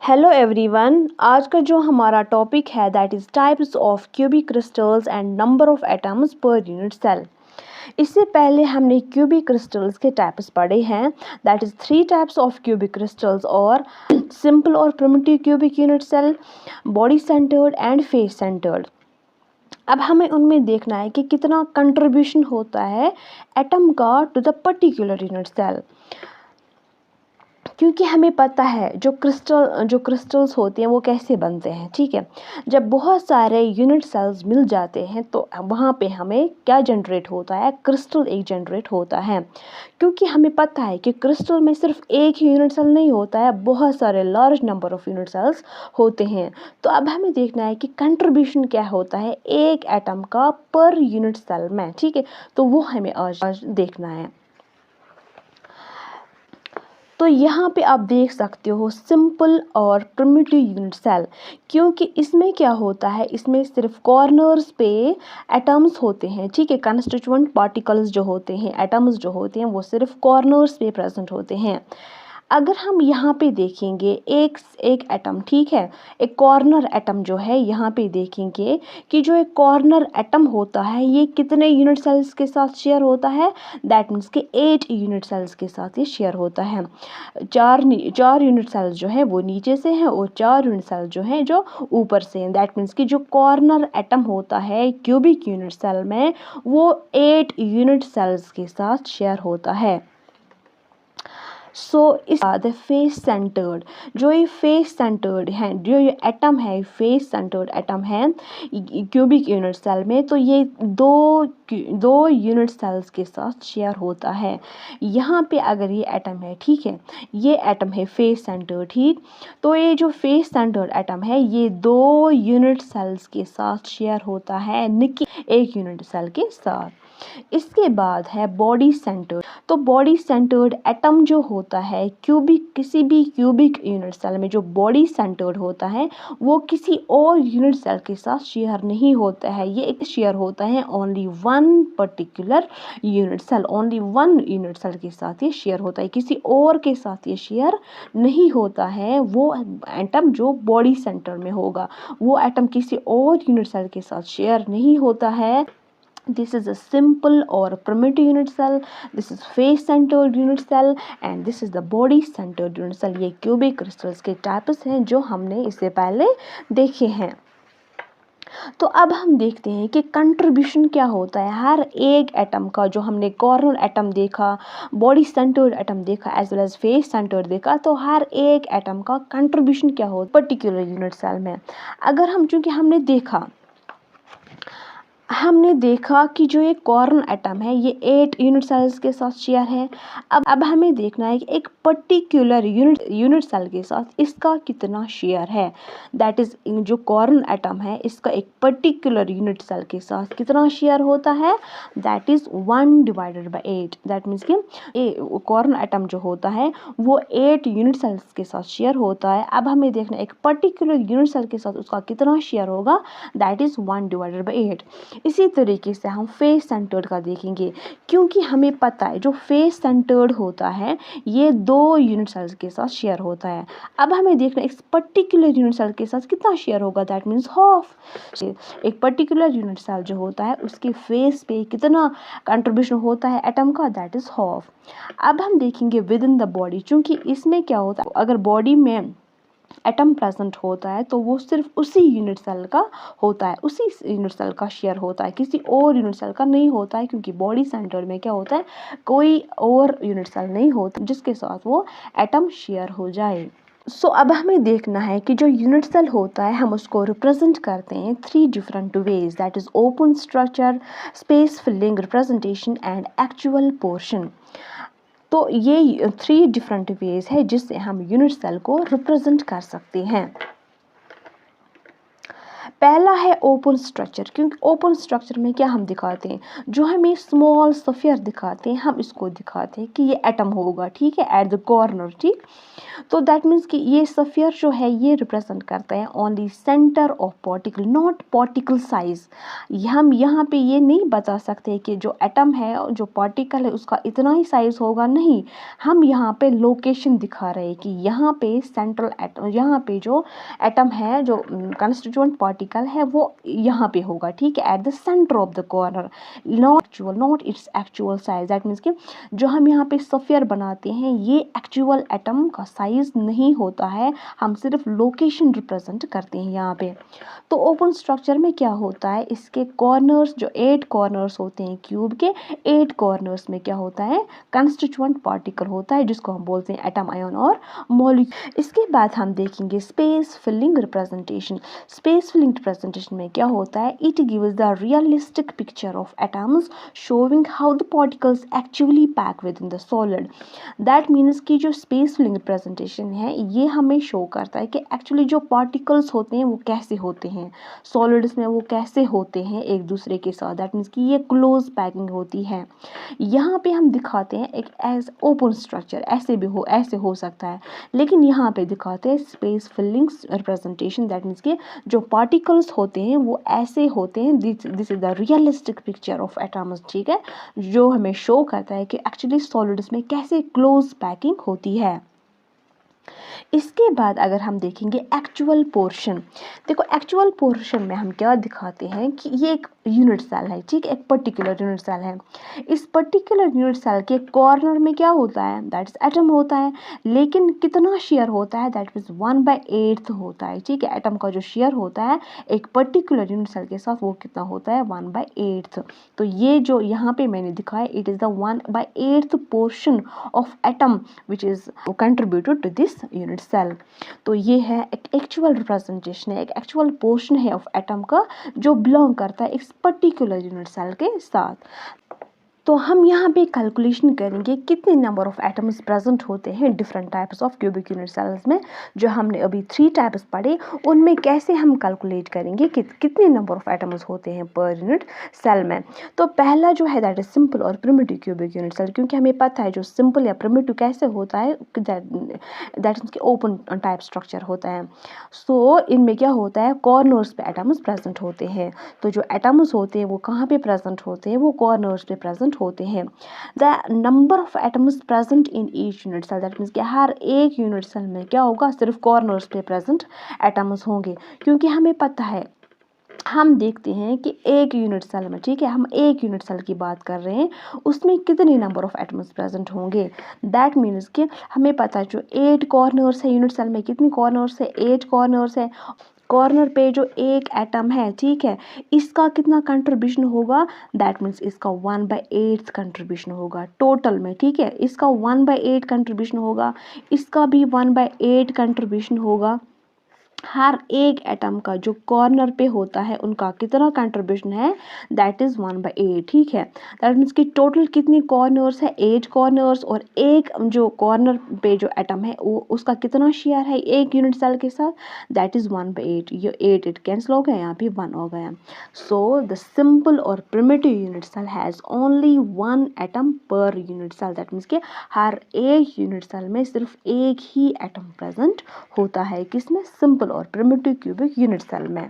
Hello everyone, आज का जो हमारा टॉपिक है that is types of cubic crystals and number of atoms per unit cell. इससे पहले हमने क्यूबिक क्रिस्टल्स के टाइप्स पढ़े हैं that is 3 types of cubic crystals और सिंपल और primitive cubic unit cell, body centred and face centred. अब हमें उनमें देखना है कि कितना कंट्रीब्यूशन होता है एटम का to the particular unit cell, क्योंकि हमें पता है जो क्रिस्टल्स होते हैं वो कैसे बनते हैं। ठीक है, जब बहुत सारे यूनिट सेल्स मिल जाते हैं तो वहाँ पे हमें क्या जनरेट होता है, क्रिस्टल एक जनरेट होता है। क्योंकि हमें पता है कि क्रिस्टल में सिर्फ एक ही यूनिट सेल नहीं होता है, बहुत सारे large number of unit cells होते हैं। तो अब हमें देखना है कि कंट्रीब्यूशन क्या होता है एक एटम का पर यूनिट सेल में। ठीक है, तो वो हमें आज देखना है। तो यहाँ पे आप देख सकते हो सिंपल और प्रिमिटिव यूनिट सेल, क्योंकि इसमें क्या होता है, इसमें सिर्फ कॉर्नर्स पे एटम्स होते हैं। ठीक है, कंस्टिट्यूएंट पार्टिकल्स जो होते हैं, एटम्स जो होते हैं वो सिर्फ कॉर्नर्स पे प्रेजेंट होते हैं। अगर हम यहाँ पे देखेंगे एक एटम, ठीक है, एक कॉर्नर एटम जो है, यहाँ पे देखेंगे कि जो एक कॉर्नर एटम होता है ये कितने यूनिट सेल्स के साथ शेयर होता है, दैट मीन्स कि 8 यूनिट सेल्स के साथ ये शेयर होता है। चार यूनिट सेल्स जो है वो नीचे से हैं और 4 यूनिट सेल जो हैं जो ऊपर से हैं। दैट मीन्स कि जो कॉर्नर एटम होता है क्यूबिक यूनिट सेल में वो 8 यूनिट सेल्स के साथ शेयर होता है। सो इस बाद फेस सेंटर्ड, जो ये फेस सेंटर्ड है, जो ये एटम है फेस सेंटर्ड एटम है क्यूबिक यूनिट सेल में, तो ये दो यूनिट सेल्स के साथ शेयर होता है। यहाँ पे अगर ये एटम है, ठीक है, ये एटम है फेस सेंटर्ड, ठीक, तो ये जो फेस सेंटर्ड एटम है ये 2 यूनिट सेल्स के साथ शेयर होता है, न कि एक यूनिट सेल के साथ। इसके बाद है बॉडी सेंटर्ड। तो बॉडी सेंटर्ड एटम जो होता है किसी भी क्यूबिक यूनिट सेल में जो बॉडी सेंटर्ड होता है वो किसी और यूनिट सेल के साथ शेयर नहीं होता है। ये एक शेयर होता है only one particular unit cell, only one unit cell के साथ ये शेयर होता है, किसी और के साथ ये शेयर नहीं होता है। वो एटम जो बॉडी सेंटर में होगा वो एटम किसी और यूनिट सेल के साथ शेयर नहीं होता है। This is a simple or primitive unit cell, this is face centered unit cell and this is the body centered unit cell। ये क्यूबिक क्रिस्टल्स के टाइप्स हैं जो हमने इससे पहले देखे हैं। तो अब हम देखते हैं कि कंट्रीब्यूशन क्या होता है हर एक एटम का। जो हमने कॉर्नर एटम देखा, बॉडी सेंटर्ड एटम देखा, as well as face centred देखा, तो हर एक एटम का कंट्रीब्यूशन क्या होता है पर्टिकुलर यूनिट सेल में। अगर चूंकि हमने देखा कि जो ये कॉर्नर एटम है ये 8 यूनिट सेल्स के साथ शेयर है। अब हमें देखना है कि एक पर्टिकुलर यूनिट सेल के साथ इसका कितना शेयर है। दैट इज जो कॉर्नर एटम है इसका एक पर्टिकुलर यूनिट सेल के साथ कितना शेयर होता है, दैट इज 1/8। दैट मीन्स कि कॉर्नर एटम जो होता है वो 8 यूनिट सेल्स के साथ शेयर होता है। अब हमें देखना है एक पर्टिकुलर यूनिट सेल के साथ उसका कितना शेयर होगा, दैट इज 1/8। इसी तरीके से हम फेस सेंटर्ड का देखेंगे, क्योंकि हमें पता है जो फेस सेंटर्ड होता है ये 2 यूनिट सेल्स के साथ शेयर होता है। अब हमें देखना है इस पर्टिकुलर यूनिट सेल के साथ कितना शेयर होगा, दैट मीन्स हाफ। एक पर्टिकुलर यूनिट सेल जो होता है उसके फेस पे कितना कंट्रीब्यूशन होता है एटम का, दैट इज हाफ। अब हम देखेंगे विद इन द बॉडी, चूंकि इसमें क्या होता है अगर बॉडी में एटम प्रेजेंट होता है तो वो सिर्फ उसी यूनिट सेल का होता है, उसी यूनिट सेल का शेयर होता है, किसी और यूनिट सेल का नहीं होता है। क्योंकि बॉडी सेंटर में क्या होता है कोई और यूनिट सेल नहीं होता जिसके साथ वो एटम शेयर हो जाए। सो अब हमें देखना है कि जो यूनिट सेल होता है हम उसको रिप्रेजेंट करते हैं 3 different ways, that is open structure, space filling representation and actual portion. तो ये 3 डिफरेंट वेज है जिससे हम यूनिट सेल को रिप्रेजेंट कर सकते हैं। पहला है ओपन स्ट्रक्चर, क्योंकि ओपन स्ट्रक्चर में क्या हम दिखाते हैं, जो हमें स्मॉल स्फीयर दिखाते हैं हम इसको दिखाते हैं कि ये एटम होगा, ठीक है, एट द कॉर्नर, ठीक। तो दैट मीन्स कि ये स्फीयर जो है ये रिप्रेजेंट करता है only centre of particle, not particle size. हम यहाँ पे ये नहीं बता सकते कि जो एटम है, जो पार्टिकल है, उसका इतना ही साइज होगा, नहीं। हम यहाँ पे लोकेशन दिखा रहे हैं कि यहाँ पे सेंट्रल एटम, यहाँ पे जो एटम है, जो कंस्टिट्यूएंट पार्टिकल है, वो यहाँ पे होगा, ठीक है, at the centre of the corner, not its actual size. That means कि जो हम यहाँ पे स्फीयर बनाते हैं ये एक्चुअल एटम का साइज नहीं होता है, हम सिर्फ लोकेशन रिप्रेजेंट करते हैं यहाँ पे। तो ओपन स्ट्रक्चर में क्या होता है, इसके कॉर्नर्स, जो 8 कॉर्नर्स होते हैं क्यूब के, 8 कॉर्नर्स में क्या होता है, कंस्टिट्यूएंट पार्टिकल होता है, जिसको हम बोलते हैं एटम, आयन और मॉलिक्यूल। इसके बाद हम देखेंगे space filling representation. Space filling representation में क्या होता है, it gives the realistic picture of atoms showing how the particles actually pack within the solid. That means कि जो स्पेस फिलिंग रिप्रेजेंटेशन है ये हमें शो करता है कि एक्चुअली जो पार्टिकल्स होते हैं वो कैसे होते हैं, सॉलिड्स में वो कैसे होते हैं एक दूसरे के साथ। दैट मीन्स कि ये क्लोज पैकिंग होती है। यहाँ पे हम दिखाते हैं एक एज ओपन स्ट्रक्चर, ऐसे हो सकता है, लेकिन यहाँ पे दिखाते हैं space filling representation. That means कि जो पार्टिकल्स होते हैं वो ऐसे होते हैं, this is the realistic picture of atoms, ठीक है, जो हमें शो करता है कि एक्चुअली सॉलिड्स में कैसे क्लोज पैकिंग होती है। इसके बाद अगर हम देखेंगे एक्चुअल पोर्शन, देखो एक्चुअल पोर्शन में हम क्या दिखाते हैं कि ये एक यूनिट सेल है, ठीक है, एक पर्टिकुलर यूनिट सेल है। इस पर्टिकुलर यूनिट सेल के कॉर्नर में क्या होता है, दैट इज एटम होता है, लेकिन कितना शेयर होता है, दैट मीन्स 1/8 होता है, ठीक है। एटम का जो शेयर होता है एक पर्टिकुलर यूनिट सेल के साथ वो कितना होता है, 1/8। तो ये जो यहाँ पे मैंने दिखाया, it is the 1/8 portion of atom which is contributed to this unit cell. तो ये है एक एक्चुअल रिप्रेजेंटेशन है, एक एक्चुअल पोर्शन है ऑफ एटम का जो बिलोंग करता है इस पर्टिकुलर यूनिट सेल के साथ। तो हम यहाँ पे कैलकुलेशन करेंगे कितने नंबर ऑफ एटम्स प्रेजेंट होते हैं different types of cubic unit cells में। जो हमने अभी 3 टाइप्स पढ़े उनमें कैसे हम कैलकुलेट करेंगे कि कितने नंबर ऑफ एटम्स होते हैं पर यूनिट सेल में। तो पहला जो है दैट इज सिंपल और प्रिमिटिव क्यूबिक यूनिट सेल, क्योंकि हमें पता है जो सिंपल या प्रिमिटिव कैसे होता है, that means open type structure होता है। सो इनमें क्या होता है, कॉर्नर्स पे एटम्स प्रेजेंट होते हैं। तो जो एटम्स होते हैं वो कहाँ पे प्रेजेंट होते हैं, वो कॉर्नर्स पे प्रेजेंट होते हैं। The number of atoms present in each unit cell, that means कि हर एक यूनिट सेल में क्या होगा, सिर्फ कॉर्नर्स पे प्रेजेंट एटम्स होंगे। क्योंकि हमें पता है, हम देखते हैं कि एक यूनिट सेल में, ठीक है, हम एक यूनिट सेल की बात कर रहे हैं, उसमें कितने नंबर ऑफ एटम्स प्रेजेंट होंगे। दैट मीन्स कि हमें पता है जो 8 कॉर्नर्स है यूनिट सेल में, कितनी कॉर्नर्स है, 8 कॉर्नर्स है। कॉर्नर पे जो एक एटम है, ठीक है, इसका कितना कंट्रीब्यूशन होगा, दैट मीन्स इसका 1/8 कंट्रीब्यूशन होगा टोटल में, ठीक है, इसका 1/8 कंट्रीब्यूशन होगा, इसका भी 1/8 कंट्रीब्यूशन होगा। हर एक एटम का जो कॉर्नर पे होता है उनका कितना कंट्रीब्यूशन है, दैट इज 1/8, ठीक है। दैट मीन्स कि टोटल कितनी कॉर्नर्स है, 8 कॉर्नर्स, और एक जो कॉर्नर पे जो एटम है वो उसका कितना शेयर है एक यूनिट सेल के साथ, दैट इज 1/8। ये 8 कैंसिल हो गया, यहाँ पे 1 हो गया। सो द सिंपल और primitive unit cell has only 1 atom per unit cell. That means कि हर एक यूनिट सेल में सिर्फ एक ही एटम प्रेजेंट होता है, किसमें, सिंपल और प्रिमिटिव क्यूबिक यूनिट सेल में।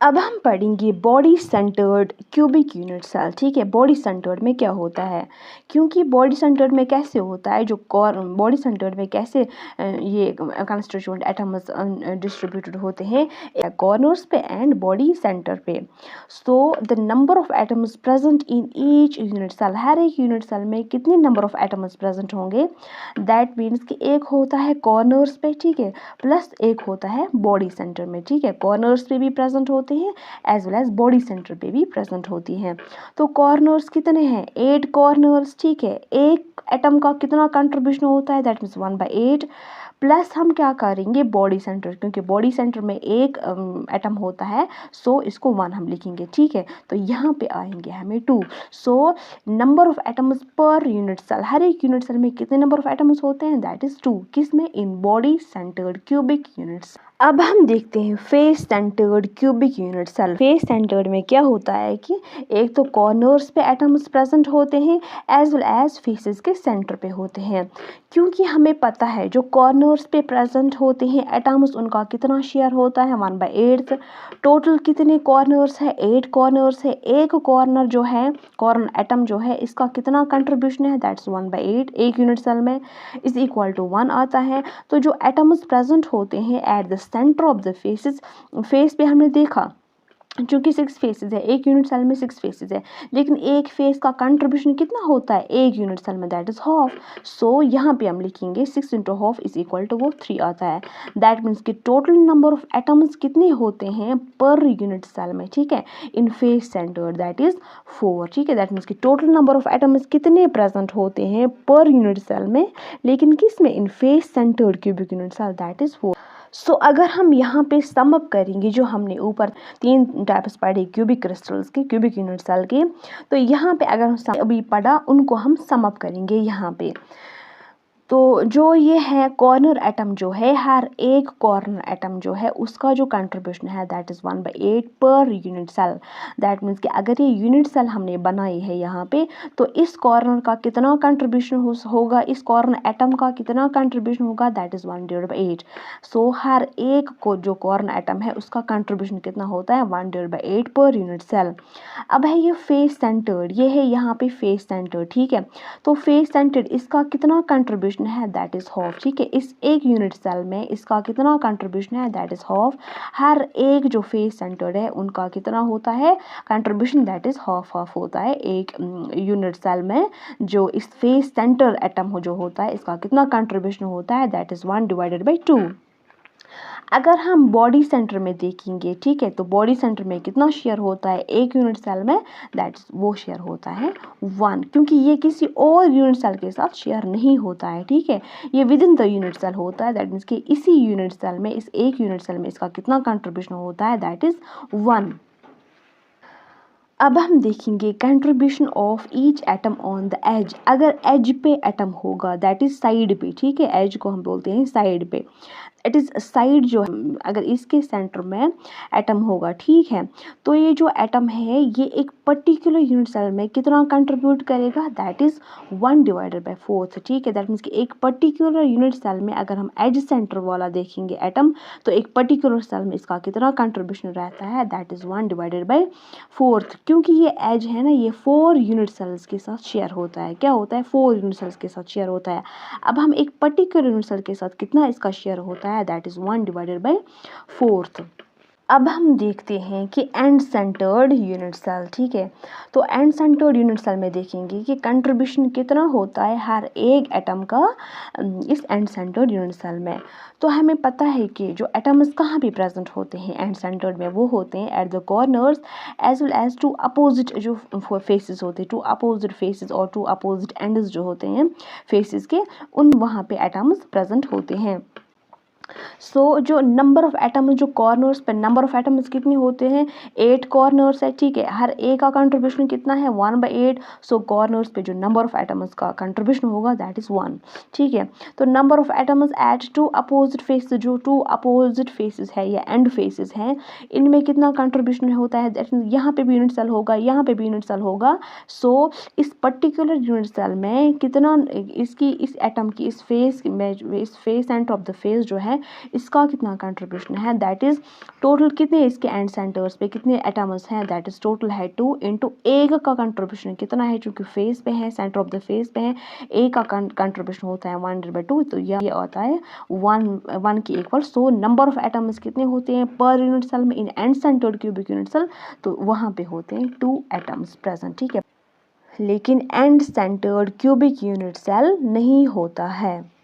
अब हम पढ़ेंगे body centred cubic unit cell. ठीक है, बॉडी सेंटर्ड में क्या होता है, क्योंकि बॉडी सेंटर्ड में कैसे होता है, जो बॉडी सेंटर्ड में कैसे ये कंस्टिट्यूएंट एटम्स डिस्ट्रीब्यूटेड होते हैं कॉर्नर्स पे एंड बॉडी सेंटर पे। So the number of atoms present in each unit cell, हर एक यूनिट सेल में कितने नंबर ऑफ एटम्स प्रेजेंट होंगे, दैट मीन्स कि एक होता है कॉर्नर्स पे, ठीक है, प्लस एक होता है बॉडी सेंटर में। ठीक है, कॉर्नर्स पे भी प्रेजेंट होते हैं as well as body centre पे भी प्रेजेंट होती हैं। तो कॉर्नर्स कितने हैं, 8 कॉर्नर्स। ठीक है, एक एटम का कितना कंट्रीब्यूशन होता है, दैट मीन्स 1/8 प्लस हम क्या करेंगे बॉडी सेंटर, क्योंकि बॉडी सेंटर में एक एटम होता है, सो इसको 1 हम लिखेंगे। ठीक है, तो यहाँ पे आएंगे हमें 2। So number of atoms per unit cell, हर एक यूनिट सेल में कितने नंबर ऑफ एटम्स होते हैं, दैट इज 2। किसमें, in body centred cubic units. अब हम देखते हैं face centred cubic unit cell. Face centred में क्या होता है कि एक तो कॉर्नर्स पे एटम्स प्रेजेंट होते हैं एज वेल एज फेसेस के सेंटर पे होते हैं। क्योंकि हमें पता है जो कॉर्नर्स पे प्रेजेंट होते हैं एटम्स, उनका कितना शेयर होता है, 1/8। टोटल कितने कॉर्नर्स है, 8 कॉर्नर्स है। एक कॉर्नर जो है, कॉर्नर एटम जो है, इसका कितना कंट्रीब्यूशन है, दैट्स 1/8 एक यूनिट सेल में इज इक्वल टू 1 आता है। तो जो एटम्स प्रेजेंट होते हैं at the centre of the faces, face पे हमने देखा चूँकि 6 फेसेस है, एक यूनिट सेल में 6 फेसेस है, लेकिन एक फेस का कंट्रीब्यूशन कितना होता है एक यूनिट सेल में, दैट इज हाफ। सो यहाँ पे हम लिखेंगे 6 into half is equal to वो 3 आता है। दैट मीन्स कि टोटल नंबर ऑफ एटम्स कितने होते हैं पर यूनिट सेल में, ठीक है, in face centre, that is 4। ठीक है, दैट मीन्स कि टोटल नंबर ऑफ एटम्स कितने प्रेजेंट होते हैं पर यूनिट सेल में, लेकिन किस में, in face centred cubic unit cell, that is 4। So अगर हम यहाँ पे सम अप करेंगे, जो हमने ऊपर 3 टाइप्स पढ़े क्यूबिक क्रिस्टल्स के, क्यूबिक यूनिट सेल के, तो यहाँ पे अगर हम अभी पढ़ा उनको हम सम अप करेंगे यहाँ पे। तो जो ये है कॉर्नर एटम जो है, हर एक कॉर्नर एटम जो है उसका जो कंट्रीब्यूशन है दैट इज़ 1/8 पर यूनिट सेल। दैट मीन्स कि अगर ये यूनिट सेल हमने बनाई है यहाँ पे, तो इस कॉर्नर का कितना कंट्रीब्यूशन होगा, इस कॉर्नर एटम का कितना कंट्रीब्यूशन होगा, दैट इज़ 1/8। सो हर एक को जो कॉर्नर एटम है उसका कंट्रीब्यूशन कितना होता है, 1/8 पर यूनिट सेल। अब है ये फेस सेंटर्ड, ये है यहाँ पे फेस सेंटर्ड। ठीक है, तो फेस सेंटर्ड इसका कितना कंट्रीब्यूशन है, दैट इज हाफ। ठीक है, इस एक यूनिट सेल में इसका कितना कंट्रीब्यूशन है, दैट इज हाफ। हर एक जो फेस सेंटर्ड है उनका कितना होता है contribution, that is half half होता है एक यूनिट सेल में। जो इस फेस सेंटर एटम हो जो होता है इसका कितना कंट्रीब्यूशन होता है, दैट इज 1/2। अगर हम बॉडी सेंटर में देखेंगे, ठीक है, तो बॉडी सेंटर में कितना शेयर होता है एक यूनिट सेल में, दैट वो शेयर होता है 1, क्योंकि ये किसी और यूनिट सेल के साथ शेयर नहीं होता है। ठीक है, ये within the unit cell होता है, दैट मीन्स कि इसी यूनिट सेल में, इस एक यूनिट सेल में इसका कितना कंट्रीब्यूशन होता है, दैट इज 1। अब हम देखेंगे contribution of each atom on the edge. अगर एज पे एटम होगा, दैट इज साइड पे, ठीक है, एज को हम बोलते हैं साइड पे, इट इज़ साइड जो है, अगर इसके सेंटर में एटम होगा, ठीक है, तो ये जो एटम है ये एक पर्टिकुलर यूनिट सेल में कितना कंट्रीब्यूट करेगा, दैट इज़ 1/4। ठीक है, दैट मीन्स कि एक पर्टिकुलर यूनिट सेल में अगर हम एज सेंटर वाला देखेंगे एटम, तो एक पर्टिकुलर सेल में इसका कितना कंट्रीब्यूशन रहता है, दैट इज़ 1/4। क्योंकि ये एज है ना, ये 4 यूनिट सेल्स के साथ शेयर होता है। क्या होता है, 4 यूनिट सेल्स के साथ शेयर होता है। अब हम एक पर्टिकुलर यूनिट सेल के साथ कितना इसका शेयर होता है, दैट इज 1/4। अब हम देखते हैं कि एंड सेंटर्ड यूनिट सेल। ठीक है, तो एंड सेंटर्ड यूनिट सेल में देखेंगे कि कंट्रीब्यूशन कितना होता है हर एक एटम का इस एंड सेंटर्ड यूनिट सेल में। तो हमें पता है कि जो एटम्स कहाँ भी प्रेजेंट होते हैं एंड सेंटर्ड में, वो होते हैं at the corners as well as two opposite जो फेसेस होते हैं, टू अपोजिट फेसेस और टू अपोजिट एंड्स जो होते हैं फेसेस के, उन वहाँ पे एटम्स प्रेजेंट होते हैं। सो जो नंबर ऑफ एटम्स, जो कॉर्नर्स पे नंबर ऑफ एटम्स कितने होते हैं, 8 कॉर्नर्स है। ठीक है, हर एक का कंट्रीब्यूशन कितना है, 1/8। सो कॉर्नर्स पे जो नंबर ऑफ एटम्स का कंट्रीब्यूशन होगा दैट इज 1। ठीक है, तो number of atoms at two opposite faces, जो टू अपोजिट फेसेस है या एंड फेसेस हैं, इनमें कितना कंट्रीब्यूशन होता है, दैट मीन्स यहाँ पे भी यूनिट सेल होगा, यहाँ पे भी यूनिट सेल होगा। सो इस पर्टिकुलर यूनिट सेल में कितना, इसकी इस एटम की इस फेस में, इस face centre of the face जो है है, इसका कितना कंट्रीब्यूशन है, दैट इज़ टोटल कितने इसके एंड सेंटर्स पे कितने एटम्स हैं, दैट इज़ टोटल है 2 इंटू एक का कंट्रीब्यूशन कितना है, चूँकि फेस पे है, सेंटर ऑफ द फेस पे है, ए का कंट्रीब्यूशन होता है 1/2, तो ये आता है 1 के equal. So number of atoms कितने होते हैं पर यूनिट सेल में in end centred cubic unit cell, तो वहाँ पे होते हैं 2 एटम्स प्रेजेंट, ठीक है। लेकिन end centred cubic unit cell नहीं होता है।